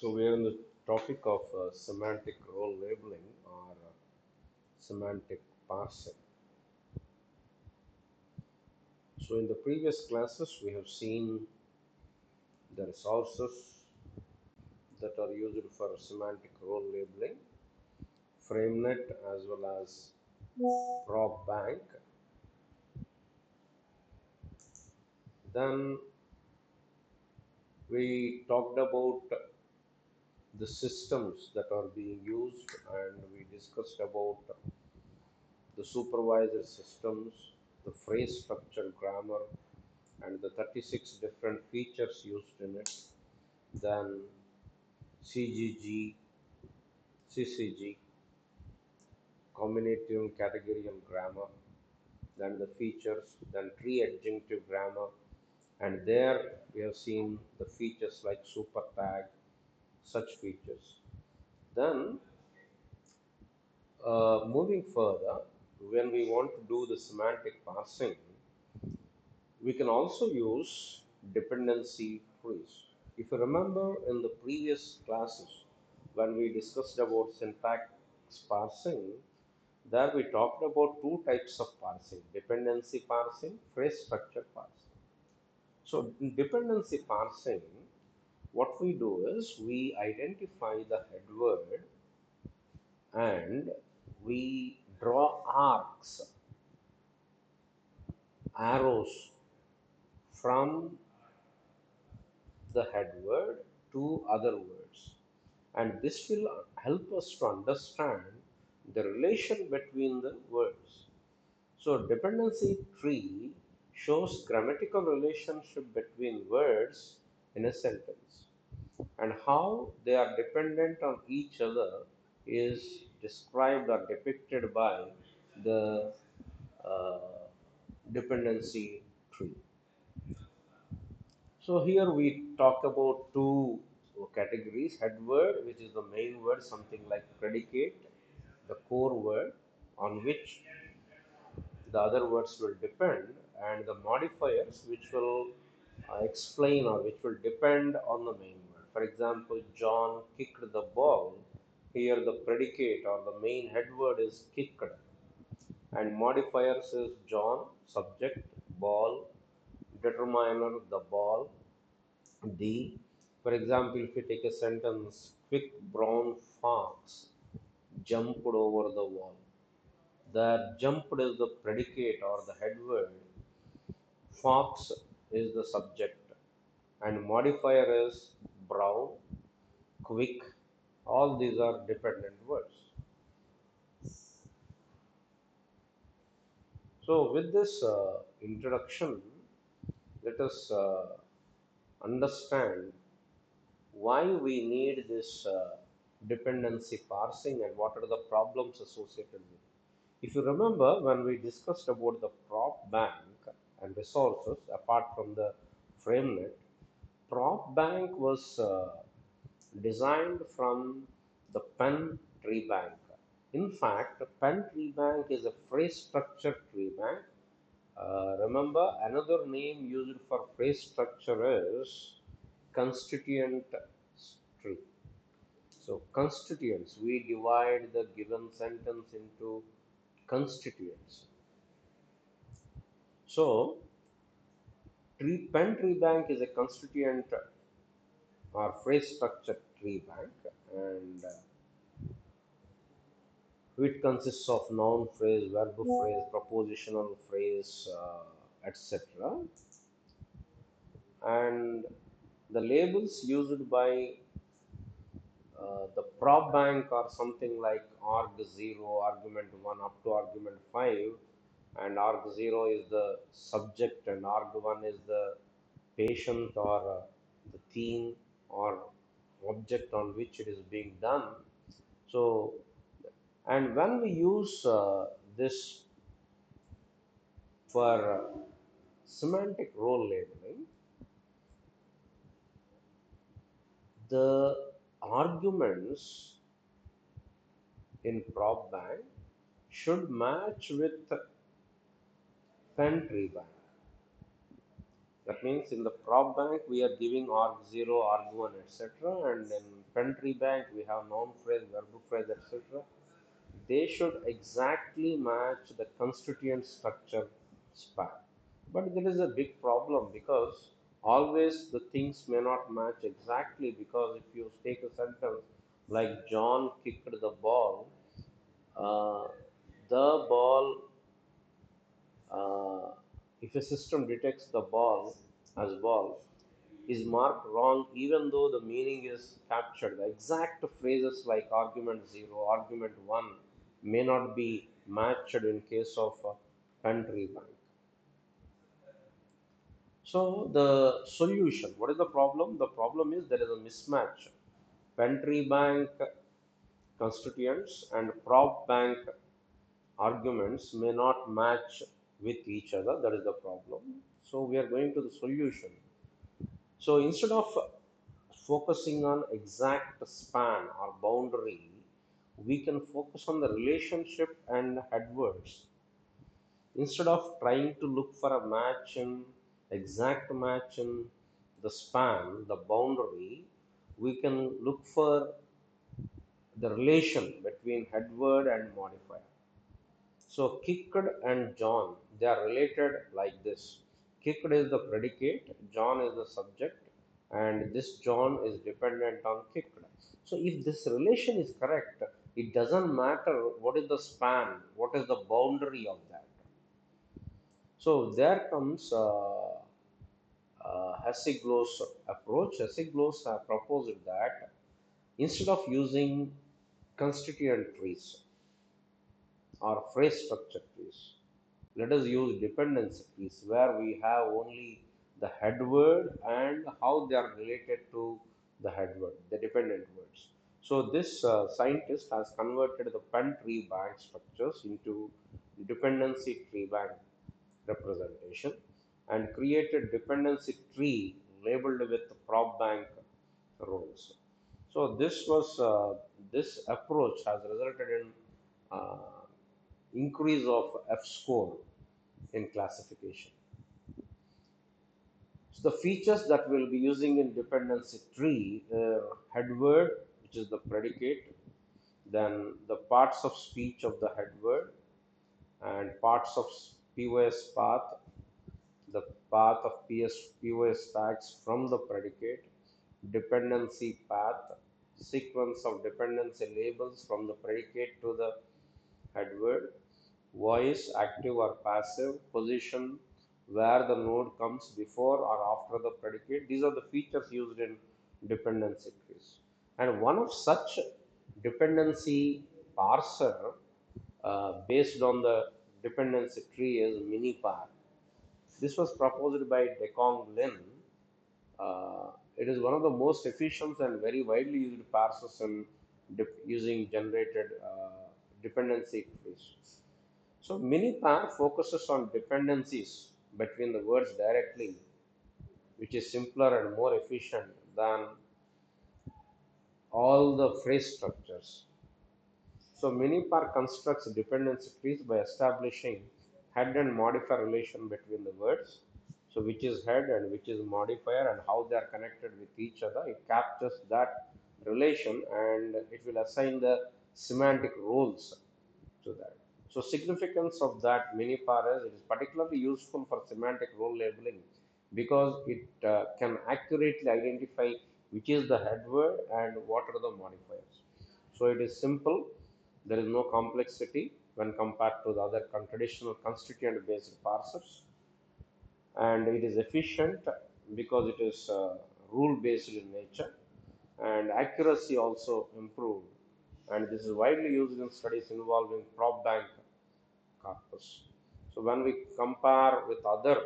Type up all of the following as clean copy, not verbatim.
So we are in the topic of semantic role labeling or semantic parsing. So in the previous classes, we have seen the resources that are used for semantic role labeling, FrameNet as well as prop bank. Then we talked about the systems that are being used, and we discussed about the supervisor systems, the phrase structure grammar, and the 36 different features used in it, then CGG, CCG, combinatorial categorical grammar, then the features, then tree adjunctive grammar, and there we have seen the features like super tag, such features. Then moving further, when we want to do the semantic parsing, we can also use dependency trees. If you remember in the previous classes, when we discussed about syntax parsing, there we talked about two types of parsing, dependency parsing, phrase structure parsing. So in dependency parsing, what we do is we identify the head word and we draw arcs, arrows from the head word to other words. And this will help us to understand the relation between the words. So dependency tree shows grammatical relationship between words in a sentence, and how they are dependent on each other is described or depicted by the uh, dependency tree. So here we talk about two categories: head word, which is the main word, something like predicate, the core word on which the other words will depend, and the modifiers which will explain or which will depend on the main word. For example, John kicked the ball. Here the predicate or the main head word is kicked, and modifiers is John, subject, ball, determiner, the ball, the. For example, if you take a sentence, quick brown fox jumped over the wall. The jumped is the predicate or the head word, fox is the subject, and modifier is brown, quick. All these are dependent words. So, with this introduction, let us understand why we need this dependency parsing and what are the problems associated with it. If you remember, when we discussed about the prop bank and resources apart from the FrameNet, prop bank was designed from the pen tree bank. In fact, pen tree bank is a phrase structure tree bank. Remember, another name used for phrase structure is constituent tree. So constituents, we divide the given sentence into constituents. So pen tree bank is a constituent or phrase structure tree bank, and it consists of noun phrase, verb phrase, propositional phrase, etc. And the labels used by the prop bank are something like arg0, argument1 up to argument5, and arg0 is the subject and arg1 is the patient or the theme or object on which it is being done. So, and when we use this for semantic role labeling, the arguments in prop bank should match with pen tree bank. That means in the prop bank we are giving arg0, arg1, etc. And in country bank we have noun phrase, verb phrase, etc. They should exactly match the constituent structure span. But there is a big problem because always the things may not match exactly, because if you take a sentence like John kicked the ball, uh, the ball, uh, if a system detects the ball as ball, is marked wrong even though the meaning is captured. The exact phrases like argument 0, argument 1 may not be matched in case of a country bank. So the solution, what is the problem? The problem is there is a mismatch. Country bank constituents and prop bank arguments may not match with each other. That is the problem. So we are going to the solution. So instead of focusing on exact span or boundary, we can focus on the relationship and headwords. Instead of trying to look for a match in exact match in the span, the boundary, we can look for the relation between headword and modifier. So kicked and John, they are related like this. Kicked is the predicate, John is the subject, and this John is dependent on kicked. So if this relation is correct, it doesn't matter what is the span, what is the boundary of that. So there comes Hasegawa's approach. Hasegawa proposed that instead of using constituent trees or phrase structure trees, let us use dependency trees where we have only the head word and how they are related to the head word, the dependent words. So this scientist has converted the pen tree bank structures into dependency tree bank representation and created dependency tree labeled with prop bank roles. So this approach has resulted in uh, increase of F score in classification. So the features that we'll be using in dependency tree are head word, which is the predicate, then the parts of speech of the head word, and parts of POS path, the path of POS tags from the predicate, dependency path, sequence of dependency labels from the predicate to the head word, voice, active or passive, position, where the node comes before or after the predicate. These are the features used in dependency trees. And one of such dependency parser based on the dependency tree is Minipar. This was proposed by Dekong Lin. It is one of the most efficient and very widely used parsers in using generated dependency trees. So Minipar focuses on dependencies between the words directly, which is simpler and more efficient than all the phrase structures. So Minipar constructs dependency trees by establishing head and modifier relation between the words. So which is head and which is modifier and how they are connected with each other. It captures that relation and it will assign the semantic roles to that. So significance of that Minipar is it is particularly useful for semantic role labeling because it can accurately identify which is the head word and what are the modifiers. So it is simple. There is no complexity when compared to the other traditional constituent based parsers, and it is efficient because it is rule based in nature, and accuracy also improved, and this is widely used in studies involving prop bank corpus. So when we compare with other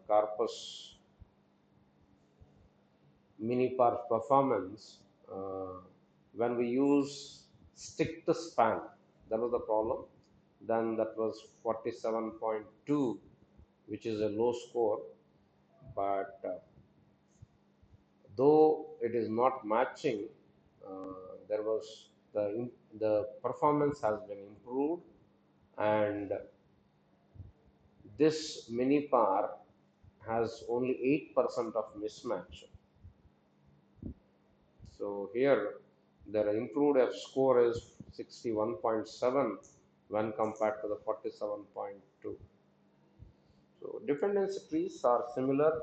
corpus Minipar performance, uh, when we use stick to span, that was the problem. Then that was 47.2, which is a low score, but though it is not matching, there was the performance has been improved, and this Minipar has only 8% of mismatch. So here their improved F score is 61.7 when compared to the 47.2. So dependency trees are similar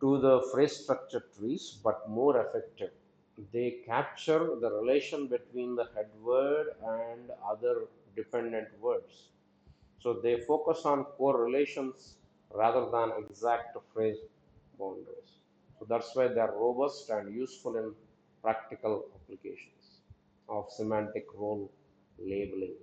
to the phrase structure trees but more effective. They capture the relation between the head word and other dependent words. So they focus on correlations rather than exact phrase boundaries. So that's why they are robust and useful in practical applications of semantic role labeling.